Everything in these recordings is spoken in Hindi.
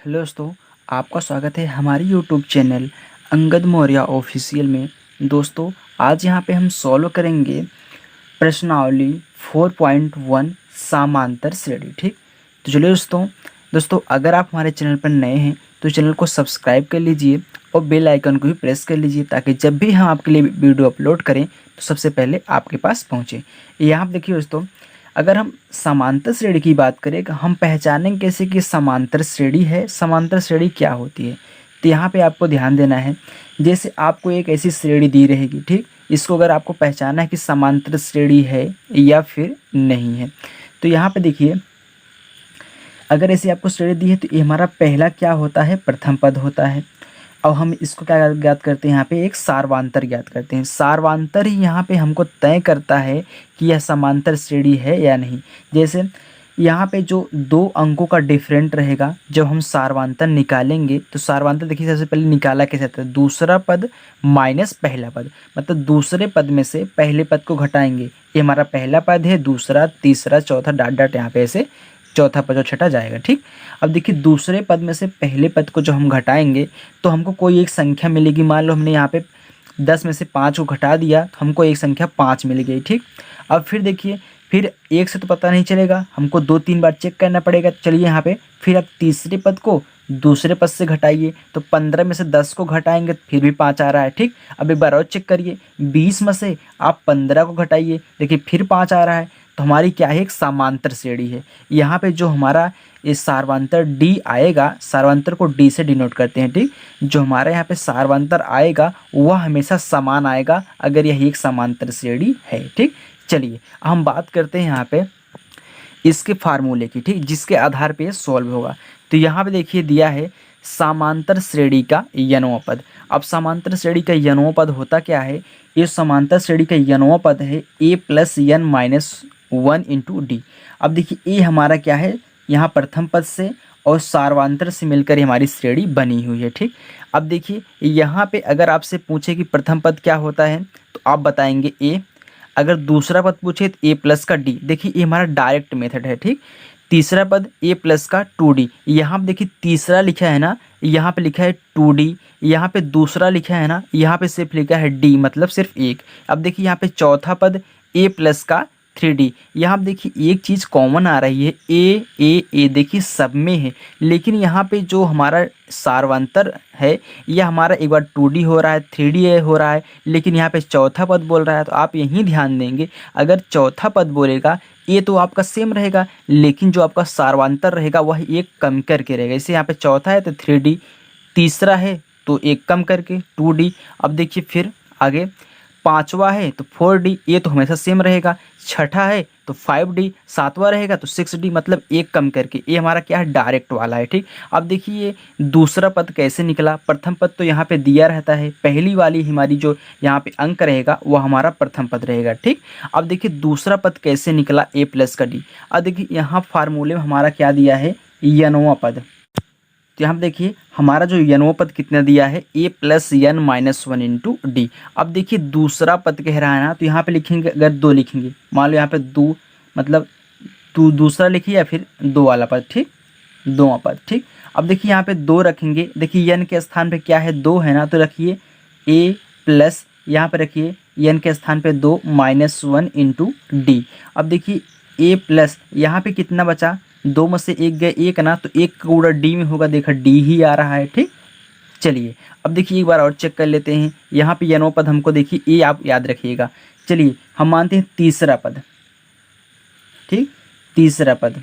हेलो दोस्तों, आपका स्वागत है हमारी YouTube channel Angad Maurya official में। दोस्तों, आज यहाँ पे हम सॉल्व करेंगे प्रश्नावली 4.1 समांतर श्रेणी। ठीक, तो चलिए दोस्तों अगर आप हमारे चैनल पर नए हैं तो चैनल को सब्सक्राइब कर लीजिए और बेल आइकन को भी प्रेस कर लीजिए ताकि जब भी हम आपके लिए वीडियो अपलोड करें तो सबसे पहले आपके पास पहुँचे। यहाँ पे देखिए दोस्तों, अगर हम समांतर श्रेणी की बात करें तो हम पहचानेंगे कैसे कि समांतर श्रेणी है, समांतर श्रेणी क्या होती है। तो यहाँ पे आपको ध्यान देना है, जैसे आपको एक ऐसी श्रेणी दी रहेगी, ठीक, इसको अगर आपको पहचाना है कि समांतर श्रेणी है या फिर नहीं है। तो यहाँ पे देखिए, अगर ऐसी आपको श्रेणी दी है तो ये हमारा पहला क्या होता है, प्रथम पद होता है। अब हम इसको क्या ज्ञात करते हैं, यहाँ पे एक सारवांतर ज्ञात करते हैं। सारवांतर ही यहाँ पे हमको तय करता है कि यह समांतर श्रेणी है या नहीं। जैसे यहाँ पे जो दो अंकों का डिफरेंट रहेगा, जब हम सारवांतर निकालेंगे तो सारवांतर देखिए सबसे पहले निकाला कैसे जाता है, दूसरा पद माइनस पहला पद, मतलब दूसरे पद में से पहले पद को घटाएंगे। ये हमारा पहला पद है, दूसरा, तीसरा, चौथा, डाट डाट यहाँ पे ऐसे चौथा पद और छठा जाएगा। ठीक, अब देखिए दूसरे पद में से पहले पद को जो हम घटाएंगे तो हमको कोई एक संख्या मिलेगी। मान लो हमने यहाँ पे 10 में से 5 को घटा दिया तो हमको एक संख्या 5 मिल गई। ठीक, अब फिर देखिए, फिर एक से तो पता नहीं चलेगा, हमको 2-3 बार चेक करना पड़ेगा। चलिए यहाँ पे फिर अब तीसरे पद को दूसरे पद से घटाइए तो 15 में से 10 को घटाएंगे तो फिर भी 5 आ रहा है। ठीक, अब एक बार और चेक करिए, 20 में से आप 15 को घटाइए, देखिए फिर 5 आ रहा है। तो हमारी क्या है, एक समांतर श्रेणी है। यहाँ पे जो हमारा ये सारवांतर डी आएगा, सारवांतर को डी से डिनोट करते हैं। ठीक, जो हमारे यहाँ पे सारवांतर आएगा वह हमेशा समान आएगा अगर यही एक समांतर श्रेणी है। ठीक, चलिए हम बात करते हैं यहाँ पे इसके फार्मूले की, ठीक, जिसके आधार पे ये सॉल्व होगा। तो यहाँ पे देखिए दिया है समांतर श्रेणी का यनों पद। अब समांतर श्रेणी का यनों पद होता क्या है, ये समांतर श्रेणी का यनों पद है a plus n minus 1 into D. अब देखिए ए हमारा क्या है, यहाँ प्रथम पद से और सारवांतर से मिलकर हमारी श्रेणी बनी हुई है। ठीक, अब देखिए यहाँ पे अगर आपसे पूछे कि प्रथम पद क्या होता है तो आप बताएंगे ए, अगर दूसरा पद पूछे तो ए प्लस का डी। देखिए ये हमारा डायरेक्ट मेथड है। ठीक, तीसरा पद ए प्लस का 2d, यहाँ पे देखिए तीसरा लिखा है ना, यहाँ पे लिखा है 2d, यहाँ पे दूसरा लिखा है ना, यहाँ पे सिर्फ लिखा है d, मतलब सिर्फ एक। अब देखिए यहाँ पे चौथा पद ए प्लस का 3d, यहाँ पे देखिए एक चीज़ कॉमन आ रही है, ए देखिए सब में है, लेकिन यहाँ पे जो हमारा सारवांतर है यह हमारा एक बार 2d हो रहा है, 3d हो रहा है, लेकिन यहाँ पे चौथा पद बोल रहा है। तो आप यहीं ध्यान देंगे, अगर चौथा पद बोलेगा ये तो आपका सेम रहेगा, लेकिन जो आपका सारवांतर रहेगा वह एक कम करके रहेगा। जैसे यहाँ पे चौथा है तो 3d, तीसरा है तो एक कम करके 2d। अब देखिए फिर आगे पांचवा है तो 4d, ये तो हमेशा सेम रहेगा। छठा है तो 5d, सातवां रहेगा तो 6d, मतलब एक कम करके। ये हमारा क्या है, डायरेक्ट वाला है। ठीक, अब देखिए दूसरा पद कैसे निकला, प्रथम पद तो यहाँ पे दिया रहता है, पहली वाली हमारी जो यहाँ पे अंक रहेगा वह हमारा प्रथम पद रहेगा। ठीक, अब देखिए दूसरा पद कैसे निकला, a प्लस का d। अब देखिए यहाँ फार्मूले में हमारा क्या दिया है, यनों पद। तो यहाँ देखिए हमारा जो यनों पद कितना दिया है, a plus n minus 1 into D. अब देखिए दूसरा पद कह रहा है ना, तो यहाँ पे लिखेंगे, अगर 2 लिखेंगे, मान लो यहाँ पे 2, मतलब दूसरा लिखिए या फिर 2 वाला पद। ठीक, 2वां पद। ठीक, अब देखिए यहाँ पे 2 रखेंगे, देखिए n के स्थान पे क्या है, 2 है ना, तो रखिए a प्लस, यहाँ पे रखिए n के स्थान पे 2 माइनस 1 इंटू डी। अब देखिए a प्लस, यहाँ पे कितना बचा, 2 में से एक गए एक ना, तो एक का गुणा डी में होगा, देखा डी ही आ रहा है। ठीक, चलिए अब देखिए एक बार और चेक कर लेते हैं, यहाँ पे यनों पद हमको देखिए ये आप याद रखिएगा। चलिए हम मानते हैं तीसरा पद। ठीक, तीसरा पद,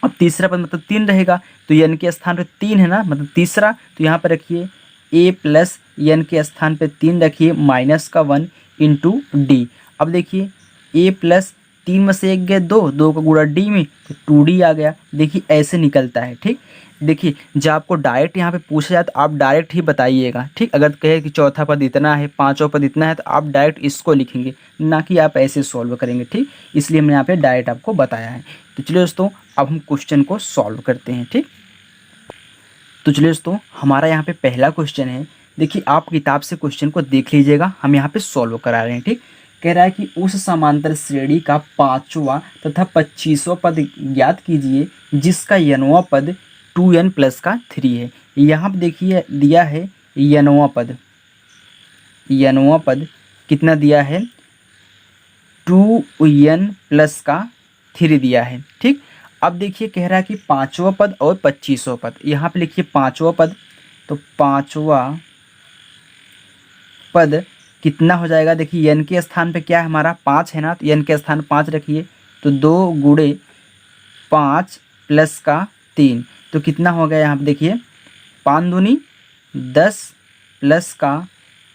अब तीसरा पद मतलब 3 रहेगा, तो यन के स्थान पे 3 है ना, मतलब तीसरा, तो यहाँ पर रखिए a प्लस यन के स्थान पे 3 रखिए माइनस का 1 इंटू डी। अब देखिए a प्लस 3 में से एक गए 2, 2 का गुणा डी में तो 2d आ गया। देखिए ऐसे निकलता है। ठीक, देखिए जब आपको डायरेक्ट यहाँ पे पूछा जाए तो आप डायरेक्ट ही बताइएगा। ठीक, अगर कहे कि चौथा पद इतना है, पांचवा पद इतना है, तो आप डायरेक्ट इसको लिखेंगे, ना कि आप ऐसे सॉल्व करेंगे। ठीक, इसलिए मैंने यहाँ पे डायरेक्ट आपको बताया है। तो चलिए दोस्तों अब हम क्वेश्चन को सॉल्व करते हैं। ठीक, तो चलिए दोस्तों हमारा यहाँ पे पहला क्वेश्चन है, देखिए आप किताब से क्वेश्चन को देख लीजिएगा, हम यहाँ पे सॉल्व करा रहे हैं। ठीक, कह रहा है कि उस समांतर श्रेणी का 5वां तथा 25वां पद ज्ञात कीजिए जिसका यनवां पद 2n प्लस का 3 है। यहाँ पे देखिए दिया है यनवा पद कितना दिया है, 2n प्लस का 3 दिया है। ठीक, अब देखिए कह रहा है कि पाँचवा पद और 25वां पद। यहाँ पे लिखिए पाँचवा पद, तो पाँचवा पद कितना हो जाएगा, देखिए n के स्थान पे क्या है हमारा 5 है ना, तो n के स्थान 5 रखिए, तो 2 गुणे 5 प्लस का 3, तो कितना हो गया यहाँ पे देखिए 5 दूनी 10 प्लस का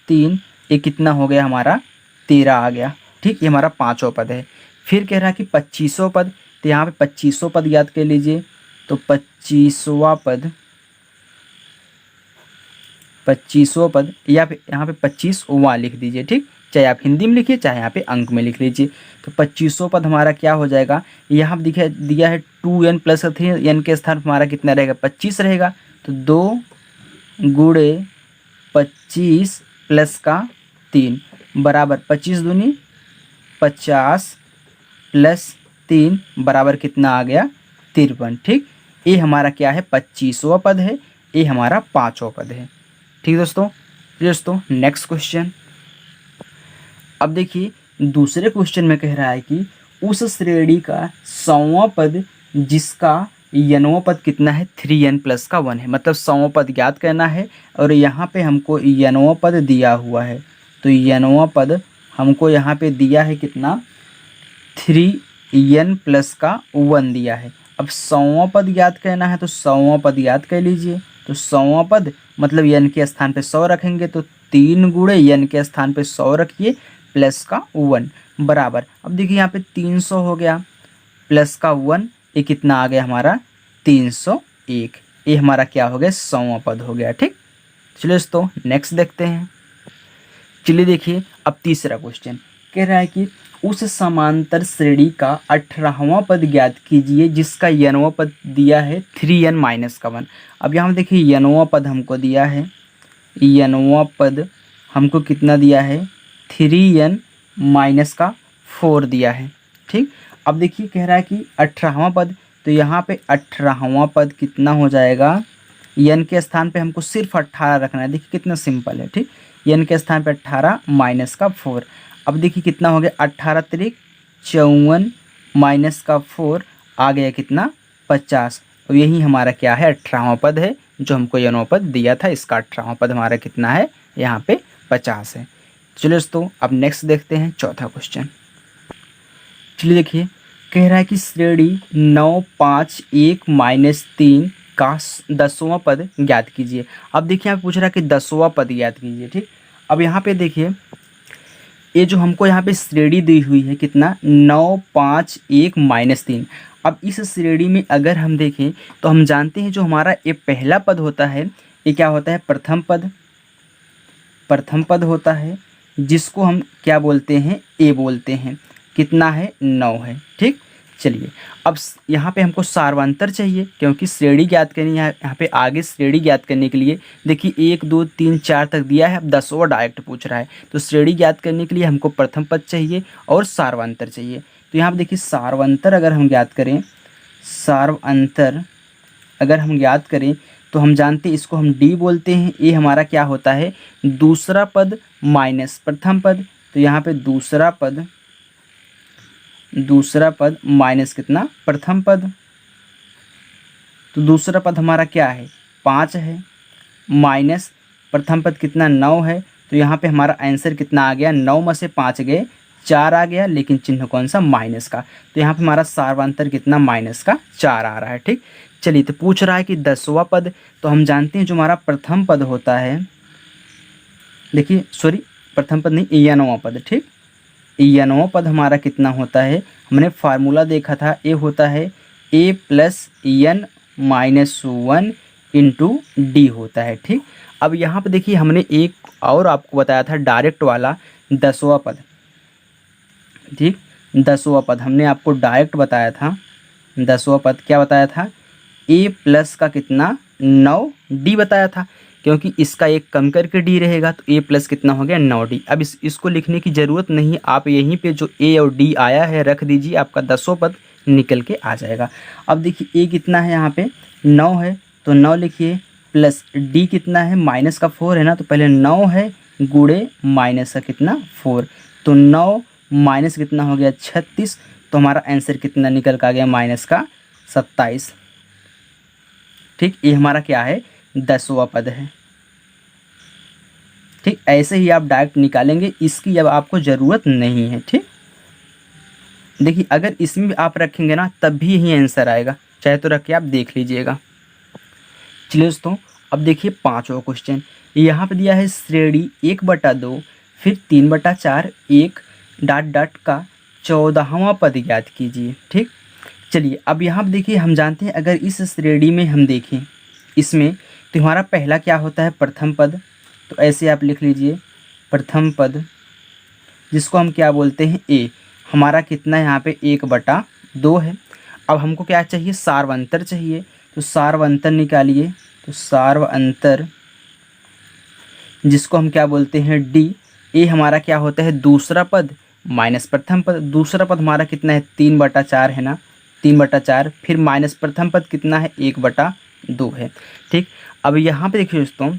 3, ये कितना हो गया हमारा 13 आ गया। ठीक, ये हमारा पाँचवा पद है। फिर कह रहा है कि 25वां पद, तो यहाँ पे 25वां पद याद कर लीजिए, तो 25वां पद या फिर यहाँ पे 25वां लिख दीजिए। ठीक, चाहे आप हिंदी में लिखिए चाहे यहाँ पे अंक में लिख लीजिए। तो 25वां पद हमारा क्या हो जाएगा, यहाँ पे दिखा दिया है 2n प्लस 3, n के स्थान पर हमारा कितना रहेगा 25 रहेगा, तो 2 गुणे 25 प्लस का 3 बराबर 25 दूनी 50 प्लस 3 बराबर कितना आ गया 53। ठीक, ये हमारा क्या है 25वां पद है, ये हमारा पाँचवा पद है। ठीक दोस्तों नेक्स्ट क्वेश्चन। अब देखिए दूसरे क्वेश्चन में कह रहा है कि उस श्रेणी का 100वां पद जिसका यनवा पद कितना है 3n प्लस का 1 है, मतलब 100वां पद ज्ञात करना है और यहाँ पे हमको यनवा पद दिया हुआ है, तो यनवा पद हमको यहाँ पे दिया है कितना 3n प्लस का 1 दिया है। अब 100वां पद ज्ञात करना है, तो 100वां पद याद कर लीजिए, तो 100वां पद मतलब n के स्थान पे 100 रखेंगे, तो 3 गुणे n के स्थान पे 100 रखिए प्लस का 1 बराबर, अब देखिए यहाँ पे 300 हो गया प्लस का 1, ये कितना आ गया हमारा 301, ये हमारा क्या हो गया 100वां पद हो गया। ठीक, चलिए दोस्तों नेक्स्ट देखते हैं। चलिए देखिए अब तीसरा क्वेश्चन कह रहा है कि उस समांतर श्रेणी का 18वां पद ज्ञात कीजिए जिसका यनवा पद दिया है 3n माइनस का 1। अब यहाँ देखिए यनवा पद हमको दिया है, यनवा पद हमको कितना दिया है 3n माइनस का 4 दिया है। ठीक, अब देखिए कह रहा है कि 18वां पद, तो यहाँ पे 18वां पद कितना हो जाएगा, n के स्थान पे हमको सिर्फ 18 रखना है। देखिए कितना सिंपल है। ठीक, n के स्थान पे 18 माइनस का 4, अब देखिए कितना हो गया 18 तिरिक 54 माइनस का 4 आ गया कितना 50, और यही हमारा क्या है 18वां पद है जो हमको यनवा पद दिया था, इसका 18वां पद हमारा कितना है यहाँ पे 50 है। चलिए दोस्तों अब नेक्स्ट देखते हैं चौथा क्वेश्चन। चलिए देखिए कह रहा है कि श्रेणी 9 5 1 माइनस 3 का 10वां पद ज्ञात कीजिए। अब देखिए यहाँ पे पूछ रहा है कि 10वां पद ज्ञात कीजिए। ठीक, अब यहाँ पे देखिए ये जो हमको यहाँ पे श्रेणी दी हुई है कितना 9 5 1 माइनस 3। अब इस श्रेणी में अगर हम देखें तो हम जानते हैं जो हमारा ये पहला पद होता है ये क्या होता है प्रथम पद होता है, जिसको हम क्या बोलते हैं ए बोलते हैं, कितना है 9 है। ठीक, चलिए अब यहाँ पे हमको सार्वंतर चाहिए क्योंकि श्रेणी ज्ञात करनी है। यहाँ पे आगे श्रेणी ज्ञात करने के लिए देखिए 1 2 3 4 तक दिया है, अब 10वां डायरेक्ट पूछ रहा है, तो श्रेणी ज्ञात करने के लिए हमको प्रथम पद चाहिए और सार्वंतर चाहिए। तो यहाँ पे देखिए सार्वंतर अगर हम ज्ञात करें तो हम जानते हैं इसको हम डी बोलते हैं। ये हमारा क्या होता है दूसरा पद माइनस प्रथम पद, तो यहाँ पे दूसरा पद माइनस कितना प्रथम पद, तो दूसरा पद हमारा क्या है 5 है माइनस प्रथम पद कितना 9 है, तो यहाँ पे हमारा आंसर कितना आ गया 9 में से 5 गए 4 आ गया, लेकिन चिन्ह कौन सा माइनस का, तो यहाँ पे हमारा सार्वंतर कितना माइनस का 4 आ रहा है। ठीक, चलिए तो पूछ रहा है कि 10वां पद, तो हम जानते हैं जो हमारा प्रथम पद होता है, देखिए सॉरी प्रथम पद नहीं यनवा पद। ठीक, यनवा पद हमारा कितना होता है, हमने फार्मूला देखा था, ये होता है a plus n minus 1 into d होता है। ठीक, अब यहाँ पे देखिए हमने एक और आपको बताया था डायरेक्ट वाला 10वां पद। ठीक, 10वां पद हमने आपको डायरेक्ट बताया था, 10वां पद क्या बताया था a प्लस का कितना 9 डी बताया था, क्योंकि इसका एक कम करके डी रहेगा तो a प्लस कितना हो गया 9d। अब इसको लिखने की ज़रूरत नहीं, आप यहीं पे जो a और d आया है रख दीजिए, आपका 10वां पद निकल के आ जाएगा। अब देखिए a कितना है यहाँ पे 9 है, तो 9 लिखिए प्लस डी कितना है, माइनस का 4 है ना, तो पहले 9 है गुणे माइनस का कितना 4, तो 9 माइनस कितना हो गया 36, तो हमारा आंसर कितना निकल का आ गया माइनस का 27। ठीक, ये हमारा क्या है 10वां पद है। ठीक, ऐसे ही आप डायरेक्ट निकालेंगे, इसकी अब आपको ज़रूरत नहीं है। ठीक, देखिए अगर इसमें भी आप रखेंगे ना तब भी यही आंसर आएगा, चाहे तो रख के आप देख लीजिएगा। चलिए दोस्तों, अब देखिए 5वां क्वेश्चन। यहाँ पे दिया है श्रेणी 1/2 फिर 3/4 एक डॉट डॉट का 14वां पद ज्ञात कीजिए। ठीक, चलिए अब यहाँ पे देखिए हम जानते हैं अगर इस श्रेणी में हम देखें इसमें, तो हमारा पहला क्या होता है प्रथम पद, तो ऐसे आप लिख लीजिए प्रथम पद, जिसको हम क्या बोलते हैं ए, हमारा कितना यहाँ पे 1/2 है। अब हमको क्या चाहिए, सार्वंतर चाहिए, तो सार्वंतर निकालिए, तो सार्वंतर जिसको हम क्या बोलते हैं डी, ए हमारा क्या होता है दूसरा पद माइनस प्रथम पद, दूसरा पद हमारा कितना है 3/4 है ना, 3/4 फिर माइनस प्रथम पद कितना है 1/2 है। ठीक, अब यहाँ पे देखिए दोस्तों,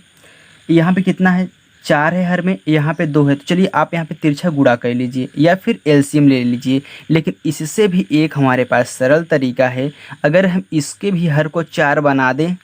यहाँ पे कितना है 4 है हर में, यहाँ पे 2 है, तो चलिए आप यहाँ पे तिरछा गुणा कर लीजिए या फिर एलसीएम ले लीजिए। लेकिन इससे भी एक हमारे पास सरल तरीका है, अगर हम इसके भी हर को 4 बना दें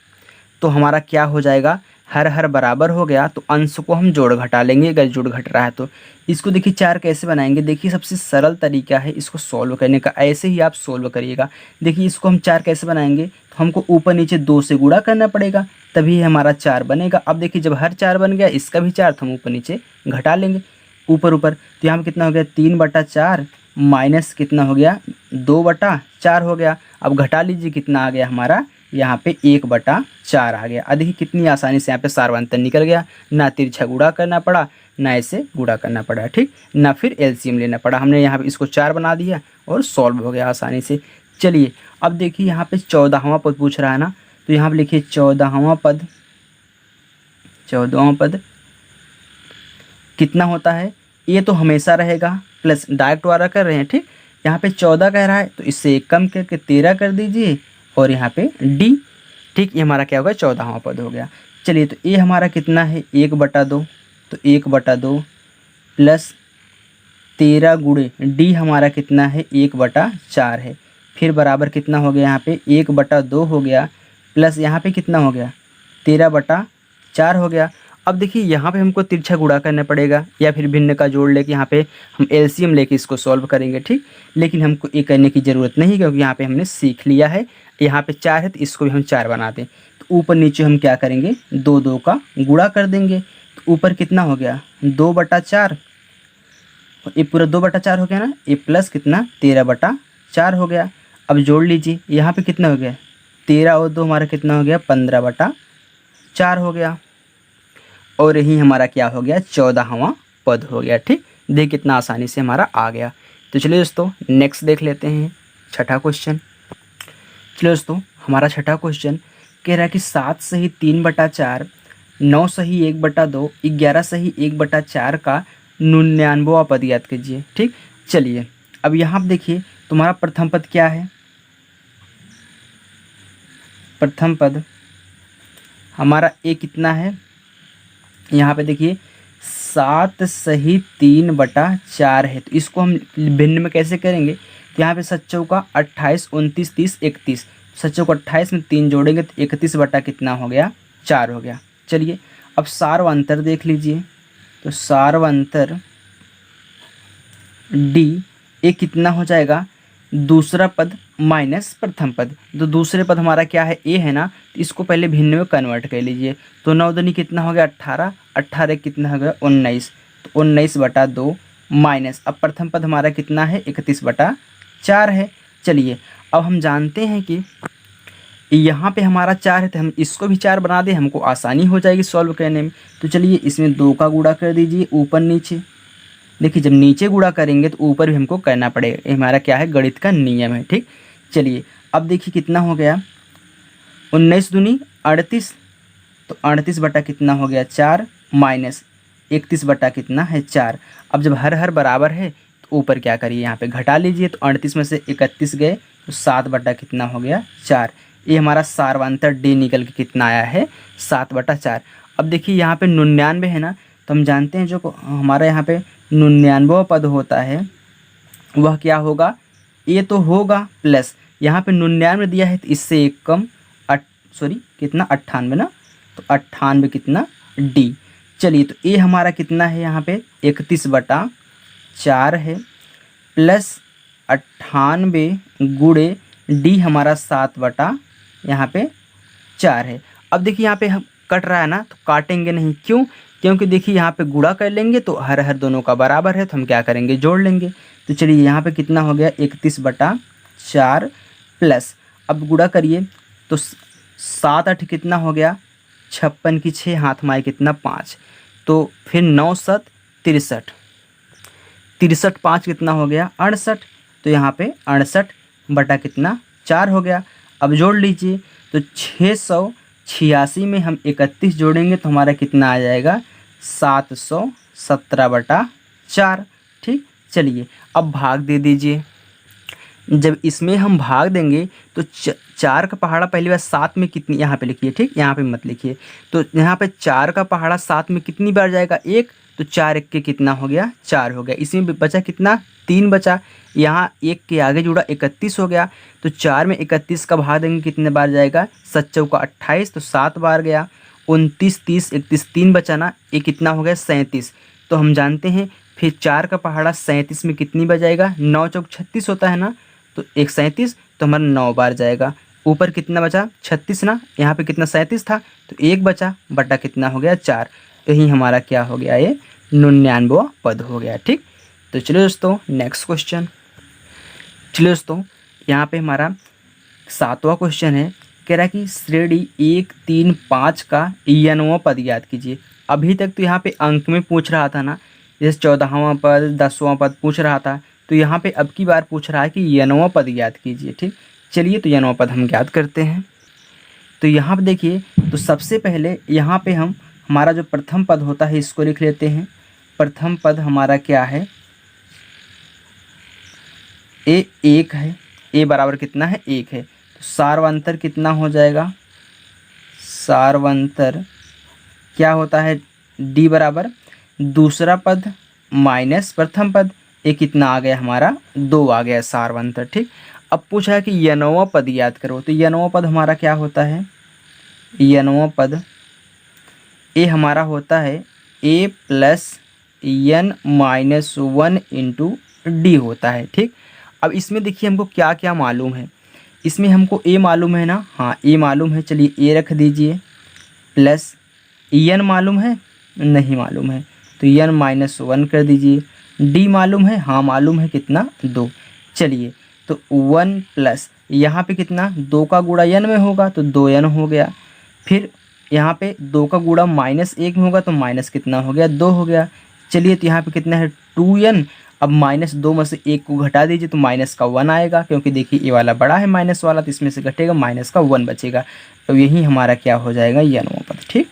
तो हमारा क्या हो जाएगा, हर हर बराबर हो गया तो अंश को हम जोड़ घटा लेंगे, अगर जोड़ घट रहा है तो। इसको देखिए 4 कैसे बनाएंगे, देखिए सबसे सरल तरीका है इसको सॉल्व करने का, ऐसे ही आप सॉल्व करिएगा। देखिए इसको हम 4 कैसे बनाएंगे, तो हमको ऊपर नीचे 2 से गुणा करना पड़ेगा, तभी हमारा 4 बनेगा। अब देखिए जब हर 4 बन गया, इसका भी 4, तो हम ऊपर नीचे घटा लेंगे ऊपर ऊपर, तो यहाँ पर कितना हो गया 3/4 माइनस कितना हो गया 2/4 हो गया। अब घटा लीजिए कितना आ गया हमारा, यहाँ पे 1/4 आ गया। देखिए कितनी आसानी से यहाँ पे सार्वंतर निकल गया, ना तिरछा गुणा करना पड़ा, ना ऐसे गुणा करना पड़ा। ठीक, ना फिर एलसीएम लेना पड़ा, हमने यहाँ पे इसको 4 बना दिया और सॉल्व हो गया आसानी से। चलिए अब देखिए यहाँ पे 14वां पद पूछ रहा है ना, तो यहाँ पे लिखिए 14वां पद, 14वां पद कितना होता है, ये तो हमेशा रहेगा, प्लस डायरेक्ट वाला कर रहे हैं। ठीक, यहाँ पे 14 कह रहा है तो इससे एक कम करके 13 कर दीजिए और यहाँ पे डी। ठीक, ये हमारा क्या होगा 14वां पद हो गया। चलिए तो ये हमारा कितना है 1/2, तो 1/2 प्लस 13 गुणे डी हमारा कितना है 1/4 है, फिर बराबर कितना हो गया यहाँ पे 1/2 हो गया, प्लस यहाँ पे कितना हो गया 13/4 हो गया। अब देखिए यहाँ पे हमको तिरछा गुणा करना पड़ेगा या फिर भिन्न का जोड़ लेके यहाँ पे हम एलसीएम लेके इसको सॉल्व करेंगे। ठीक, लेकिन हमको ये करने की ज़रूरत नहीं, क्योंकि यहाँ पे हमने सीख लिया है, यहाँ पे 4 है तो इसको भी हम 4 बना दें, तो ऊपर नीचे हम क्या करेंगे 2 का गुणा कर देंगे, तो ऊपर कितना हो गया 2/4, ये पूरा 2/4 हो गया ना, ये प्लस कितना 13/4 हो गया। अब जोड़ लीजिए, यहाँ पे कितना हो गया 13 और 2 हमारा कितना हो गया 15/4 हो गया, और यही हमारा क्या हो गया 14वां पद हो गया। ठीक, देखिए कितना आसानी से हमारा आ गया। तो चलिए दोस्तों नेक्स्ट देख लेते हैं छठा क्वेश्चन। चलिए दोस्तों हमारा छठा क्वेश्चन कह रहा है कि 7 सही 3/4, 9 सही 1/2, 11 सही 1/4 का 99वां पद याद कीजिए। ठीक, चलिए अब यहाँ पर देखिए तुम्हारा प्रथम पद क्या है, प्रथम पद हमारा ए कितना है, यहाँ पे देखिए 7 सही 3/4 है, तो इसको हम भिन्न में कैसे करेंगे, तो यहाँ पे 7 चौका 28, 29, 30, 31, 7 चौका 28 में 3 जोड़ेंगे तो 31 बटा कितना हो गया 4 हो गया। चलिए अब सार्वंतर देख लीजिए, तो सार्वंतर डी ए कितना हो जाएगा दूसरा पद माइनस प्रथम पद, तो दूसरे पद हमारा क्या है ए है ना, तो इसको पहले भिन्न में कन्वर्ट कर लीजिए, तो 9 दूनी कितना हो गया 18, 18 कितना हो गया 19, तो 19/2 माइनस, अब प्रथम पद हमारा कितना है 31/4 है। चलिए अब हम जानते हैं कि यहाँ पे हमारा 4 है, तो हम इसको भी 4 बना दें, हमको आसानी हो जाएगी सॉल्व करने में। तो चलिए इसमें 2 का गुणा कर दीजिए ऊपर नीचे, देखिए जब नीचे गुणा करेंगे तो ऊपर भी हमको करना पड़ेगा, ये हमारा क्या है गणित का नियम है। ठीक, चलिए अब देखिए कितना हो गया 19 दूनी 38, तो 38 बटा कितना हो गया 4 माइनस 31 बटा कितना है 4। अब जब हर हर बराबर है तो ऊपर क्या करिए यहाँ पे घटा लीजिए, तो 38 में से 31 गए तो 7 बटा कितना हो गया 4, ये हमारा सार्वंतर डी निकल के कितना आया है 7/4। अब देखिए यहाँ पे 99 है ना, तो हम जानते हैं जो हमारा यहाँ पे 99वां पद होता है वह क्या होगा, ए तो होगा प्लस यहाँ पे 99 दिया है तो इससे एक कम कितना 98 ना, तो 98 कितना डी। चलिए तो ए हमारा कितना है यहाँ पे 31/4 है प्लस 98 गुणे डी हमारा 7 यहाँ पे 4 है। अब देखिए यहाँ पे हम कट रहा है ना, तो काटेंगे नहीं, क्यों, क्योंकि देखिए यहाँ पे गुणा कर लेंगे तो हर दोनों का बराबर है, तो हम क्या करेंगे जोड़ लेंगे। तो चलिए यहाँ पे कितना हो गया 31/4 प्लस, अब गुणा करिए तो 7 कितना हो गया 56 की 6 हाथ माए कितना 5, तो फिर 9 7 63, 63 5 कितना हो गया 68, तो यहाँ पे 68 कितना 4 हो गया। अब जोड़ लीजिए तो 686 में हम 31 जोड़ेंगे तो हमारा कितना आ जाएगा 717/4। ठीक, चलिए अब भाग दे दीजिए। जब इसमें हम भाग देंगे तो 4 का पहाड़ा पहली बार 7 में कितनी, यहाँ पे लिखिए, ठीक, यहाँ पे मत लिखिए। तो यहाँ पे 4 का पहाड़ा 7 में कितनी बार जाएगा 1, तो 4 1 के कितना हो गया 4 हो गया। इसमें बचा कितना 3 बचा, यहाँ 1 के आगे जुड़ा 31 हो गया, तो 4 में 31 का भाग देंगे कितने बार जाएगा 7 चौका 28, तो 7 बार गया। 29 30 31 3 बचा ना, ये कितना हो गया 37। तो हम जानते हैं फिर 4 का पहाड़ा 37 में कितनी बार जाएगा 9 चौक 36 होता है ना, तो 1 37, तो हमारा 9 बार जाएगा। ऊपर कितना बचा 36 ना, यहाँ पे कितना 37 था, तो 1 बचा बटा कितना हो गया 4, तो यही हमारा क्या हो गया ये 99वां पद हो गया। ठीक, तो चलिए दोस्तों नेक्स्ट क्वेश्चन। चलिए दोस्तों यहाँ पे हमारा 7वां क्वेश्चन है, कह रहा है कि श्रेणी 1 3 5 का n वां पद याद कीजिए। अभी तक तो यहाँ पे अंक में पूछ रहा था ना, जैसे 14वां पद 10वां पद पूछ रहा था, तो यहाँ पे अब की बार पूछ रहा है कि n वां पद याद कीजिए। ठीक, चलिए तो n वां पद हम याद करते हैं। तो यहाँ पे देखिए, तो सबसे पहले यहाँ पे हम हमारा जो प्रथम पद होता है इसको लिख लेते हैं। प्रथम पद हमारा क्या है, ए 1 है, ए बराबर कितना है 1 है, तो सार्वंतर कितना हो जाएगा, सार्वंतर क्या होता है डी बराबर दूसरा पद माइनस प्रथम पद, ये कितना आ गया हमारा 2 आ गया सार्वंतर। ठीक, अब पूछा है कि n वां पद याद करो, तो n वां पद हमारा क्या होता है, n वां पद ए हमारा होता है a plus n minus 1 into d होता है। ठीक, अब इसमें देखिए हमको क्या क्या मालूम है, इसमें हमको a मालूम है ना, हाँ a मालूम है, चलिए a रख दीजिए, प्लस n मालूम है नहीं मालूम है, तो n माइनस 1 कर दीजिए। डी मालूम है, हाँ मालूम है, कितना 2। चलिए तो 1 प्लस यहाँ पे कितना 2 का गुणा n में होगा तो 2n हो गया, फिर यहाँ पे 2 का गुणा माइनस 1 में होगा तो माइनस कितना हो गया 2 हो गया। चलिए तो यहाँ पे कितना है 2n, अब माइनस 2 में से 1 को घटा दीजिए तो माइनस का 1 आएगा, क्योंकि देखिए ये वाला बड़ा है माइनस वाला, तो इसमें से घटेगा माइनस का 1 बचेगा, तो यही हमारा क्या हो जाएगा n वां पद। ठीक,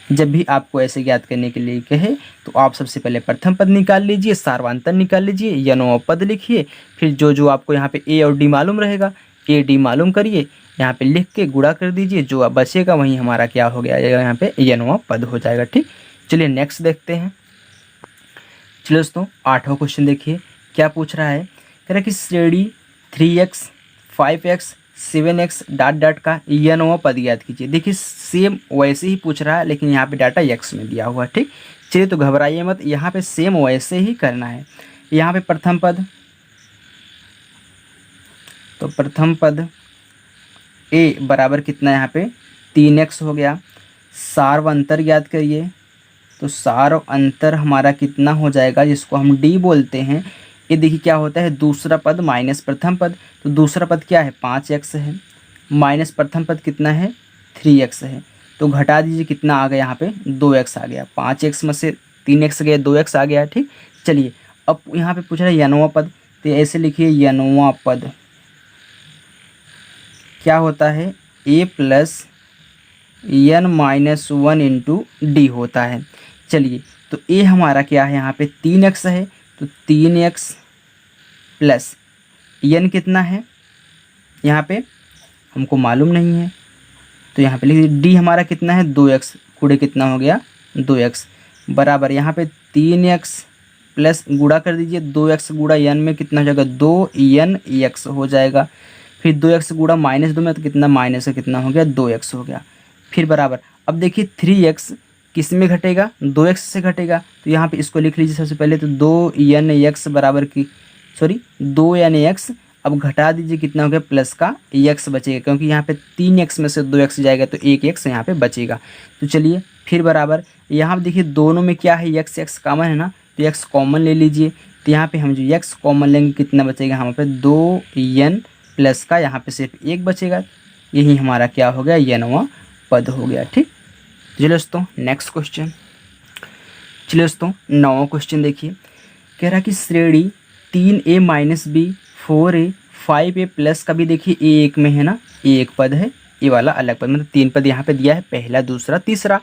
जब भी आपको ऐसे याद करने के लिए कहे तो आप सबसे पहले प्रथम पद निकाल लीजिए, सार्वंतर निकाल लीजिए, n वां पद लिखिए, फिर जो आपको यहाँ पे a और d मालूम रहेगा a d मालूम करिए, यहाँ पे लिख के गुणा कर दीजिए, जो बचेगा वही हमारा क्या हो गया यहाँ पे n वां पद हो जाएगा। ठीक, चलिए नेक्स्ट देखते हैं। चलिए दोस्तों 8वां क्वेश्चन देखिए क्या पूछ रहा है, कह रहा है कि श्रेणी 3x 5x 7x dot dot का n वां पद याद कीजिए। देखिए सेम वैसे ही पूछ रहा है, लेकिन यहाँ पे डाटा x में दिया हुआ है। ठीक, चलिए तो घबराइए मत, यहाँ पे सेम वैसे ही करना है। यहाँ पे प्रथम पद, तो प्रथम पद a बराबर कितना यहाँ पे 3x हो गया। सार्वंतर याद करिए, तो सार्वंतर हमारा कितना हो जाएगा, जिसको हम d बोलते हैं। ये देखिए क्या होता है दूसरा पद माइनस प्रथम पद, तो दूसरा पद क्या है 5x है, माइनस प्रथम पद कितना है 3x है, तो घटा दीजिए कितना आ गया यहाँ पे 2x आ गया, 5x में से 3x गया 2x आ गया। ठीक, चलिए अब यहाँ पे पूछ रहा है n वां पद, तो ऐसे लिखिए n वां पद क्या होता है a plus n minus 1 into d होता है। चलिए तो a हमारा क्या है यहाँ पे 3x है, तो 3x प्लस n कितना है यहाँ पे हमको मालूम नहीं है, तो यहाँ पे लिख दीजिए डी हमारा कितना है 2x, गुणे कितना हो गया 2x, बराबर यहाँ पे 3x प्लस गुणा कर दीजिए 2x गुणा n में कितना हो जाएगा 2nx हो जाएगा, फिर 2x गुणा -2 में तो कितना माइनस का कितना हो गया 2x हो गया, फिर बराबर अब देखिए 3x किस में घटेगा 2x से घटेगा, तो यहाँ पे इसको लिख लीजिए सबसे पहले तो 2nx बराबर की 2nx, अब घटा दीजिए कितना हो गया प्लस का x बचेगा, क्योंकि यहाँ पे 3x में से 2x जाएगा तो 1x यहाँ पे बचेगा। तो चलिए फिर बराबर यहाँ पे देखिए दोनों में क्या है x कॉमन है ना, तो x कॉमन ले लीजिए, तो यहाँ पे हम जो x कॉमन लेंगे कितना बचेगा यहाँ पे 2n प्लस का यहाँ पे सिर्फ 1 बचेगा, यही हमारा क्या हो गया nवां पद हो गया। ठीक, चलिए दोस्तों नेक्स्ट क्वेश्चन, चलिए दोस्तों 9वां क्वेश्चन देखिए, कह रहा है कि श्रेणी 3a minus B 4a 5a plus का भी देखिए ए एक में है ना, ए एक पद है, ये वाला अलग पद, मतलब 3 पद यहाँ पे दिया है, पहला दूसरा तीसरा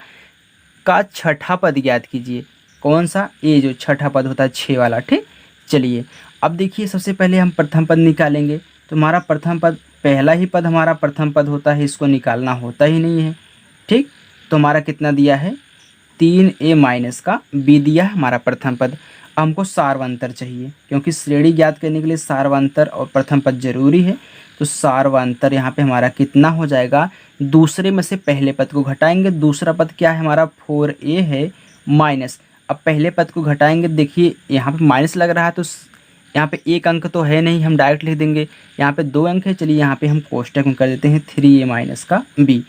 का छठा पद ज्ञात कीजिए। कौन सा, ये जो छठा पद होता है 6 वाला। ठीक, चलिए अब देखिए सबसे पहले हम प्रथम पद निकालेंगे, तो हमारा प्रथम पद पहला ही पद हमारा प्रथम पद होता है, इसको निकालना होता ही नहीं है। ठीक, तो हमारा कितना दिया है 3a माइनस का b दिया है हमारा प्रथम पद। हमको सार्वंतर चाहिए, क्योंकि श्रेणी ज्ञात करने के लिए सार्वंतर और प्रथम पद जरूरी है, तो सार्वंतर यहाँ पे हमारा कितना हो जाएगा, दूसरे में से पहले पद को घटाएंगे, दूसरा पद क्या है हमारा 4a है माइनस, अब पहले पद को घटाएंगे, देखिए यहाँ पे माइनस लग रहा है तो यहाँ पे एक अंक तो है नहीं, हम डायरेक्ट लिख देंगे, यहाँ पे 2 अंक है, चलिए यहाँ पे हम कोष्टक में कर देते हैं 3a माइनस का b।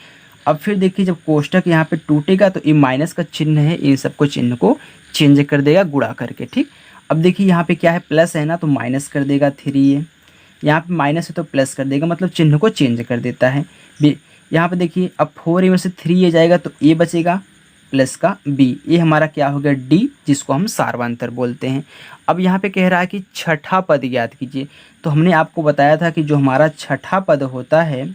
अब फिर देखिए जब कोष्टक यहाँ पे टूटेगा तो ये माइनस का चिन्ह है, इन सबको चिन्ह को चेंज कर देगा गुणा करके। ठीक, अब देखिए यहाँ पे क्या है प्लस है ना, तो माइनस कर देगा 3a, यहाँ पे माइनस है तो प्लस कर देगा, मतलब चिन्ह को चेंज कर देता है। यहाँ पे देखिए अब 4a में से 3a जाएगा तो a बचेगा प्लस का b, ये हमारा क्या हो गया d, जिसको हम सार्वंतर बोलते हैं। अब यहाँ पे कह रहा है कि छठा पद ज्ञात कीजिए, तो हमने आपको बताया था कि जो हमारा छठा पद होता है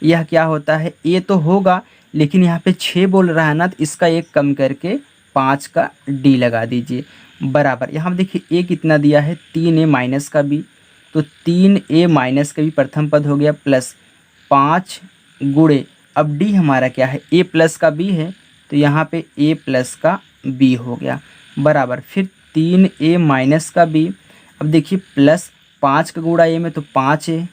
यह क्या होता है, ए तो होगा लेकिन यहाँ पे 6 बोल रहा है ना, तो इसका 1 कम करके 5 का डी लगा दीजिए, बराबर यहाँ पे देखिए ए कितना दिया है 3a माइनस का b, तो 3a माइनस का भी प्रथम पद हो गया प्लस 5 गुणे, अब डी हमारा क्या है a प्लस का b है, तो यहाँ पे a प्लस का b हो गया, बराबर फिर 3a माइनस का b, अब देखिए प्लस 5 का गुणा a में तो 5a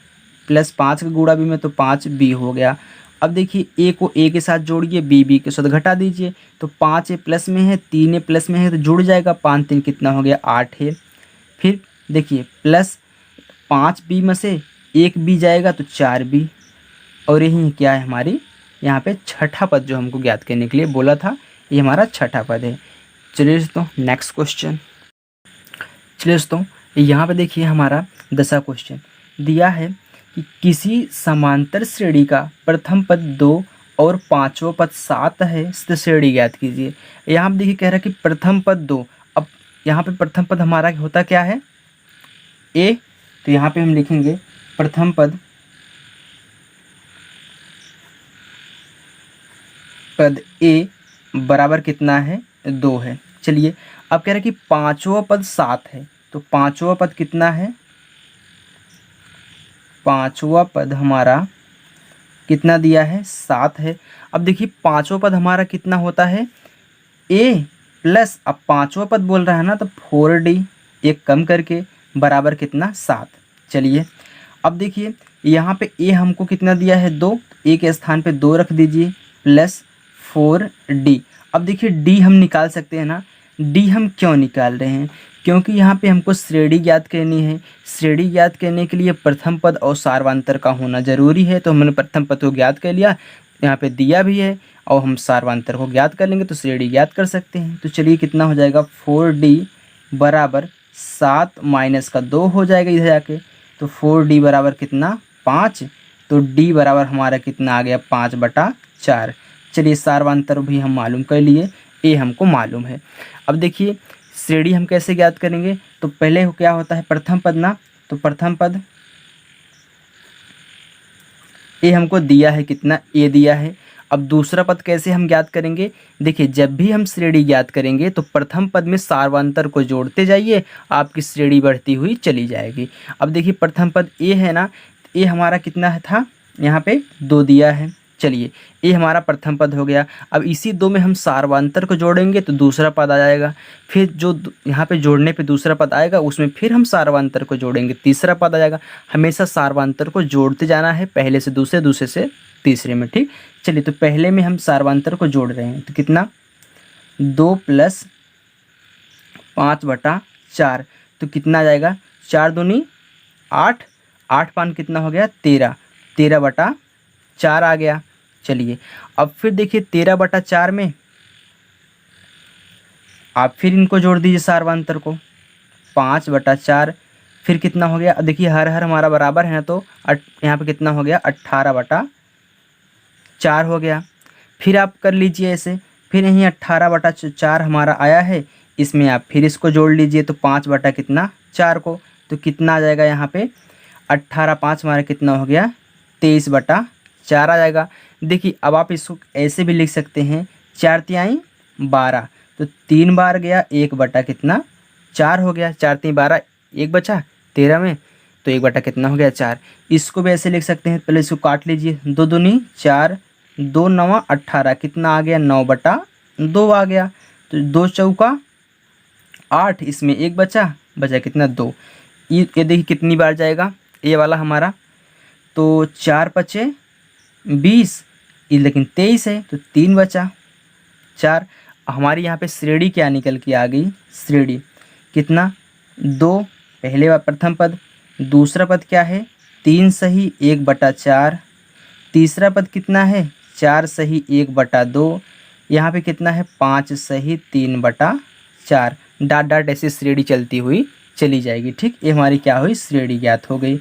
प्लस 5 का गुणा b में तो 5b हो गया। अब देखिए a को a के साथ जोड़िए, b के साथ घटा दीजिए, तो 5a प्लस में है 3a प्लस में है तो जुड़ जाएगा, 5 3 कितना हो गया 8 है। फिर देखिए प्लस 5b में से 1b जाएगा तो 4b, और यही क्या है हमारी यहाँ पे छठा पद जो हमको ज्ञात करने के लिए बोला था, ये हमारा छठा पद है। चलिए दोस्तों नेक्स्ट क्वेश्चन, चलिए दोस्तों यहाँ पे देखिए हमारा 10वां क्वेश्चन दिया है कि किसी समांतर श्रेणी का प्रथम पद 2 और 5वां पद 7 है, तो श्रेणी ज्ञात कीजिए। यहाँ पे देखिए कह रहा है कि प्रथम पद 2, अब यहाँ पे प्रथम पद हमारा होता क्या है a, तो यहाँ पे हम लिखेंगे प्रथम पद a बराबर कितना है 2 है। चलिए अब कह रहा है कि 5वां पद 7 है, तो 5वां पद कितना है, 5वां पद हमारा कितना दिया है 7 है। अब देखिए 5वां पद हमारा कितना होता है a प्लस, अब 5वां पद बोल रहा है ना, तो 4d 1 कम करके बराबर कितना 7। चलिए अब देखिए यहाँ पे a हमको कितना दिया है 2, a के स्थान पे 2 रख दीजिए प्लस 4d। अब देखिए d हम निकाल सकते हैं ना, d हम क्यों निकाल रहे हैं, क्योंकि यहाँ पे हमको श्रेणी ज्ञात करनी है, श्रेणी ज्ञात करने के लिए प्रथम पद और सार्वंतर का होना जरूरी है, तो हमने प्रथम पद को ज्ञात कर लिया, यहाँ पे दिया भी है, और हम सार्वंतर को ज्ञात कर लेंगे तो श्रेणी ज्ञात कर सकते हैं। तो चलिए कितना हो जाएगा 4d बराबर 7 माइनस का 2 हो जाएगा इधर जाके, तो 4d बराबर कितना 5, तो d बराबर हमारा कितना आ गया 5/4। चलिए सार्वंतर भी हम मालूम कर लिए, a हमको मालूम है। अब देखिए श्रेणी हम कैसे ज्ञात करेंगे, तो पहले क्या होता है प्रथम पद ना, तो प्रथम पद a हमको दिया है कितना a दिया है। अब दूसरा पद कैसे हम ज्ञात करेंगे, देखिए जब भी हम श्रेणी ज्ञात करेंगे तो प्रथम पद में सार्वंतर को जोड़ते जाइए, आपकी श्रेणी बढ़ती हुई चली जाएगी। अब देखिए प्रथम पद a है ना, ए हमारा कितना है था, यहाँ पे 2 दिया है। चलिए ये हमारा प्रथम पद हो गया। अब इसी 2 में हम सार्वधातुक को जोड़ेंगे तो दूसरा पद आ जाएगा। फिर जो यहाँ पे जोड़ने पे दूसरा पद आएगा उसमें फिर हम सार्वधातुक को जोड़ेंगे, तीसरा पद आ जाएगा। हमेशा सार्वधातुक को जोड़ते जाना है, पहले से दूसरे, दूसरे से तीसरे में। ठीक, चलिए तो पहले में हम सार्वधातुक को जोड़ रहे हैं तो कितना 2 + 5/4 तो कितना आ जाएगा 4 दूनी 8, 8 पान कितना हो गया 13, 13/4 आ गया। चलिए अब फिर देखिए 13/4 में आप फिर इनको जोड़ दीजिए सार्वधातुक को 5/4, फिर कितना हो गया, अब देखिए हर हमारा बराबर है ना, तो यहाँ पे कितना हो गया 18/4 हो गया। फिर आप कर लीजिए ऐसे, फिर यहीं 18/4 हमारा आया है, इसमें आप फिर इसको जोड़ लीजिए तो 5/4 को, तो कितना आ जाएगा यहाँ पे 18/5 हमारा कितना हो गया 23/4 आ जाएगा। देखिए अब आप इसको ऐसे भी लिख सकते हैं 4 तिहाई 12, तो 3 बार गया 1/4 हो गया, 4 तिहाई 12, 1 बचा 13 में, तो 1 कितना हो गया 4। इसको भी ऐसे लिख सकते हैं, पहले इसको काट लीजिए, 2 दूनी 4, 2 9 18 कितना आ गया 9/2 आ गया, तो 2 चौका 8, इसमें 1 बचा कितना 2। ये देखिए कितनी बार जाएगा ये वाला हमारा, तो 4 × 5 = 20, ये लेकिन 23 है तो 3 बचा 4। हमारी यहाँ पे श्रेणी क्या निकल के आ गई, श्रेणी कितना 2, पहले बार प्रथम पद, दूसरा पद क्या है 3 सही 1/4, तीसरा पद कितना है 4 सही 1/2, यहाँ पे कितना है 5 सही 3/4। डाट डाट ऐसे श्रेणी चलती हुई चली जाएगी। ठीक, ये हमारी क्या हुई श्रेणी ज्ञात हो गई।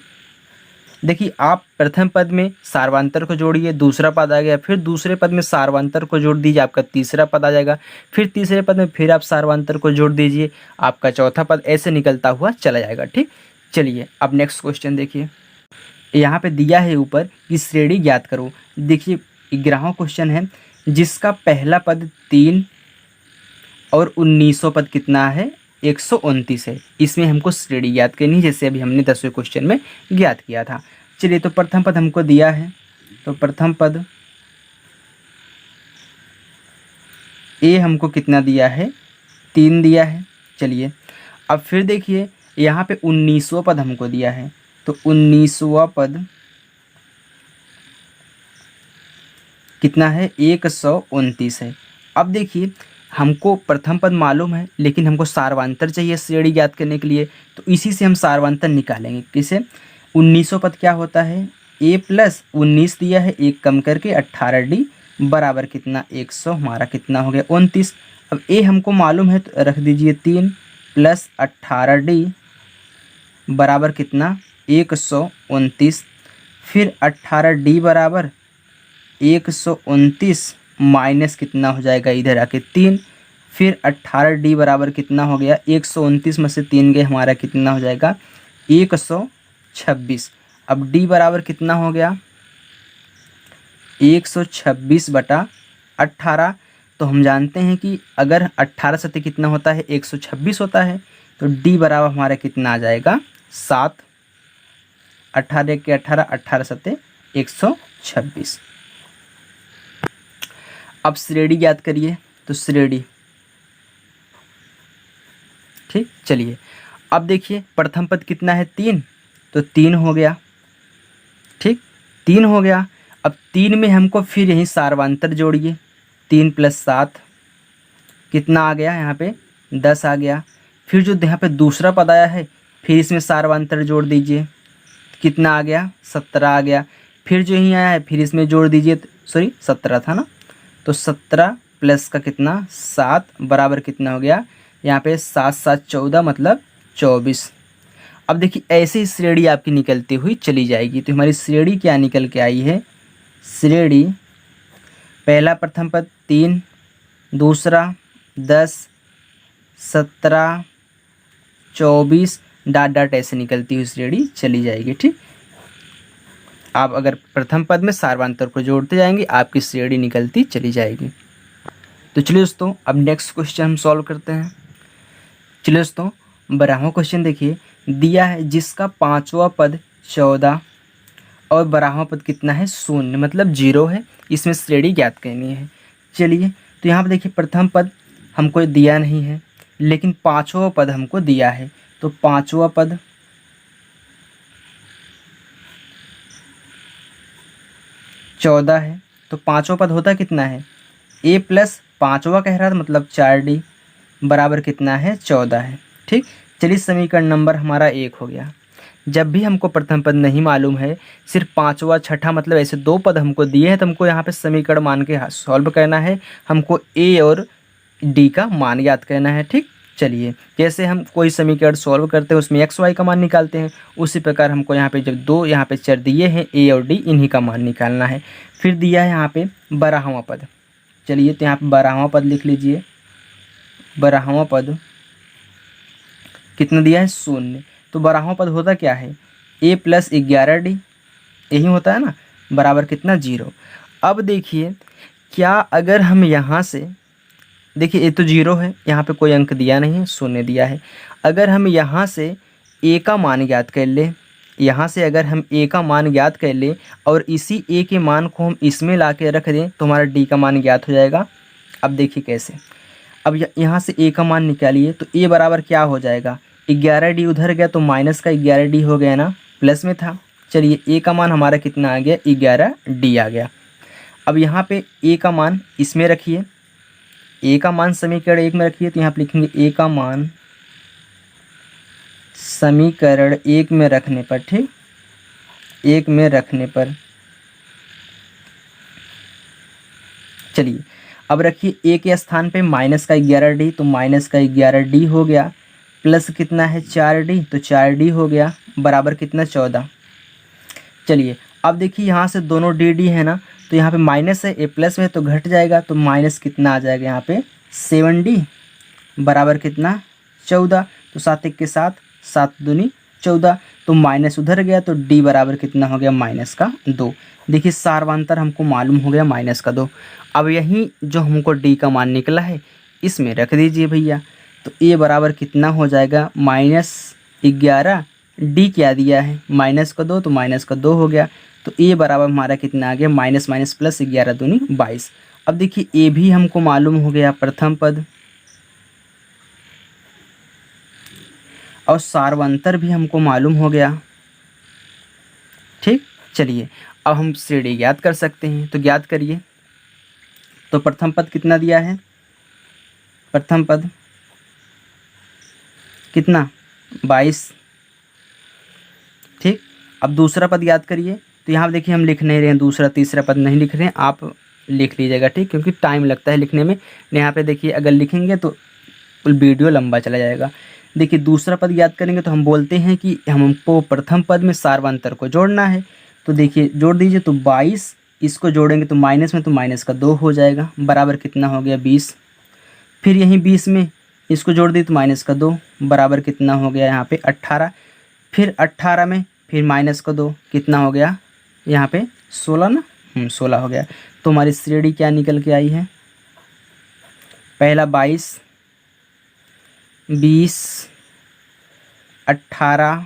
देखिए आप प्रथम पद में सार्वधातुक को जोड़िए, दूसरा पद आ गया, फिर दूसरे पद में सार्वधातुक को जोड़ दीजिए, आपका तीसरा पद आ जाएगा, फिर तीसरे पद में फिर आप सार्वधातुक को जोड़ दीजिए, आपका चौथा पद ऐसे निकलता हुआ चला जाएगा। ठीक, चलिए अब नेक्स्ट क्वेश्चन देखिए, यहाँ पे दिया है ऊपर कि श्रेणी ज्ञात करो। देखिए 11वां क्वेश्चन है, जिसका पहला पद 3 और 19वां पद कितना है 129 है, इसमें हमको श्रेणी ज्ञात करनी है, जैसे अभी हमने 10वें क्वेश्चन में ज्ञात किया था। चलिए तो प्रथम पद हमको दिया है, तो प्रथम पद ए हमको कितना दिया है 3 दिया है। चलिए अब फिर देखिए यहाँ पे 19वां पद हमको दिया है, तो 19वां पद कितना है 129 है। अब देखिए हमको प्रथम पद मालूम है, लेकिन हमको सार्वधातुक चाहिए श्रेणी ज्ञात करने के लिए, तो इसी से हम सार्वधातुक निकालेंगे। किसे 19वां पद क्या होता है a + 19 दिया है, 1 कम करके 18d बराबर कितना 100, हमारा कितना हो गया 29। अब a हमको मालूम है तो रख दीजिए 3 + 18d बराबर कितना 129, फिर 18d बराबर 129 माइनस कितना हो जाएगा इधर आके 3, फिर 18d बराबर कितना हो गया 129 में से 3 गए, हमारा कितना हो जाएगा 126। अब d बराबर कितना हो गया 126/18, तो हम जानते हैं कि अगर 18 सत्ते कितना होता है 126 होता है, तो d बराबर हमारा कितना आ जाएगा 7, 18 के 18, 18 सत्ते 126। अब श्रेणी ज्ञात करिए, तो श्रेणी ठीक। चलिए अब देखिए प्रथम पद कितना है 3, तो 3 हो गया। ठीक, 3 हो गया। अब 3 में हमको फिर यही सार्वधातुक जोड़िए, 3 + 7 कितना आ गया यहाँ पे 10 आ गया। फिर जो यहाँ पे दूसरा पद आया है फिर इसमें सार्वधातुक जोड़ दीजिए, कितना आ गया 17 आ गया। फिर जो यहीं आया है फिर इसमें जोड़ दीजिए, सॉरी 17 था ना, तो 17 प्लस का कितना 7 बराबर कितना हो गया यहाँ पे 7 7 14 मतलब 24। अब देखिए ऐसे ही श्रेणी आपकी निकलती हुई चली जाएगी। तो हमारी श्रेणी क्या निकल के आई है, श्रेणी पहला प्रथम पद 3, दूसरा 10, 17, 24 डाट डाट ऐसे निकलती हुई श्रेणी चली जाएगी। ठीक, आप अगर प्रथम पद में सार्वधातुक को जोड़ते जाएंगे आपकी श्रेणी निकलती चली जाएगी। तो चलिए दोस्तों अब नेक्स्ट क्वेश्चन हम सॉल्व करते हैं। चलिए दोस्तों 12वां क्वेश्चन देखिए, दिया है जिसका 5वां पद 14 और 12वां पद कितना है, शून्य, मतलब 0 है। इसमें श्रेणी ज्ञात करनी है। चलिए, तो यहाँ पर देखिए प्रथम पद हमको दिया नहीं है, लेकिन 5वां पद हमको दिया है। तो 5वां पद चौदह है। तो 5वां पद होता कितना है, a प्लस 5वां कह रहा था, मतलब 4d बराबर कितना है, 14 है। ठीक, चलिए समीकरण नंबर हमारा 1 हो गया। जब भी हमको प्रथम पद नहीं मालूम है, सिर्फ 5वां 6ठा मतलब ऐसे 2 पद हमको दिए हैं, तो हमको यहाँ पे समीकरण मान के सॉल्व करना है। हमको a और d का मान याद करना है। ठीक, चलिए, जैसे हम कोई समीकरण सॉल्व करते हैं उसमें एक्स वाई का मान निकालते हैं, उसी प्रकार हमको यहाँ पे जब 2 यहाँ पे चर दिए हैं a और d, इन्हीं का मान निकालना है। फिर दिया है यहाँ पे 12वां पद। चलिए, तो यहाँ पे 12वां पद लिख लीजिए। 12वां पद कितना दिया है, शून्य। तो 12वां पद होता क्या है, a प्लस 11d, यही होता है ना, बराबर कितना, 0। अब देखिए, क्या अगर हम यहाँ से देखिए, ये तो 0 है, यहाँ पे कोई अंक दिया नहीं है, शून्य दिया है। अगर हम यहाँ से a का मान ज्ञात कर ले, यहाँ से अगर हम a का मान ज्ञात कर ले और इसी a के मान को हम इसमें ला के रख दें, तो हमारा d का मान ज्ञात हो जाएगा। अब देखिए कैसे, अब यहाँ से a का मान निकालिए, तो a बराबर क्या हो जाएगा, 11d उधर गया तो माइनस का 11d हो गया ना, प्लस में था। चलिए, a का मान हमारा कितना आ गया, 11d आ गया। अब यहाँ पे a का मान इसमें रखिए, a का मान समीकरण 1 में रखिए, तो यहाँ पे लिखेंगे a का मान समीकरण 1 में रखने पर, ठीक, 1 में रखने पर, चलिए अब रखिए a के स्थान पे माइनस का 11d, तो माइनस का 11d हो गया, प्लस कितना है 4d, तो 4d हो गया, बराबर कितना 14। चलिए, अब देखिए यहाँ से दोनों dd है ना, तो यहाँ पे माइनस है, a प्लस में तो घट जाएगा, तो माइनस कितना आ जाएगा यहाँ पे 7d बराबर कितना 14। तो 7 1 के साथ 7 दूनी 14, तो माइनस उधर गया तो d बराबर कितना हो गया, माइनस का 2। देखिए सार्वंतर हमको मालूम हो गया माइनस का 2। अब यही जो हमको d का मान निकला है इसमें रख दीजिए भैया, तो a बराबर कितना हो जाएगा, -11, d क्या दिया है माइनस का 2, तो माइनस का 2 हो गया। तो a बराबर हमारा कितना आ गया, माइनस माइनस प्लस 11 दूनी 22। अब देखिए a भी हमको मालूम हो गया प्रथम पद, और सार्वंतर भी हमको मालूम हो गया। ठीक, चलिए अब हम श्रेणी ज्ञात कर सकते हैं, तो ज्ञात करिए। तो प्रथम पद कितना दिया है, प्रथम पद कितना 22। ठीक, अब दूसरा पद याद करिए। तो यहाँ देखिए हम लिख नहीं रहे हैं, दूसरा तीसरा पद नहीं लिख रहे हैं, आप लिख लीजिएगा। ठीक, क्योंकि टाइम लगता है लिखने में। यहाँ पे देखिए अगर लिखेंगे तो वीडियो लंबा चला जाएगा। देखिए दूसरा पद याद करेंगे तो हम बोलते हैं कि हमको प्रथम पद में सार्वंतर को जोड़ना है। तो देखिए जोड़ दीजिए, तो 22 इसको जोड़ेंगे तो माइनस में, तो माइनस का 2 हो जाएगा, बराबर कितना हो गया 20। फिर यहीं 20 में इसको जोड़ दी तो माइनस का 2 बराबर कितना हो गया यहाँ पे 18। फिर 18 में फिर माइनस का 2 कितना हो गया यहाँ पे 16 ना, 16 हो गया। तो हमारी श्रेणी क्या निकल के आई है, पहला 22, 20, 18,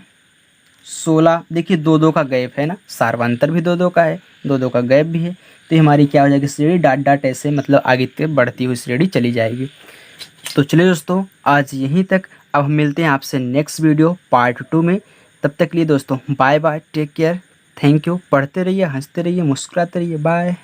16। देखिए 2 का गैप है ना, सार्वंतर भी 2 का है, 2 का गैप भी है। तो ये हमारी क्या हो जाएगी श्रेणी, डाट डाट ऐसे मतलब आगे तक बढ़ती हुई श्रेणी चली जाएगी। तो चलिए दोस्तों आज यहीं तक, अब हम मिलते हैं आपसे नेक्स्ट वीडियो पार्ट 2 में। तब तक के लिए दोस्तों bye bye, take care, thank you. पढ़ते रहिए, हंसते रहिए, मुस्कुराते रहिए, बाय।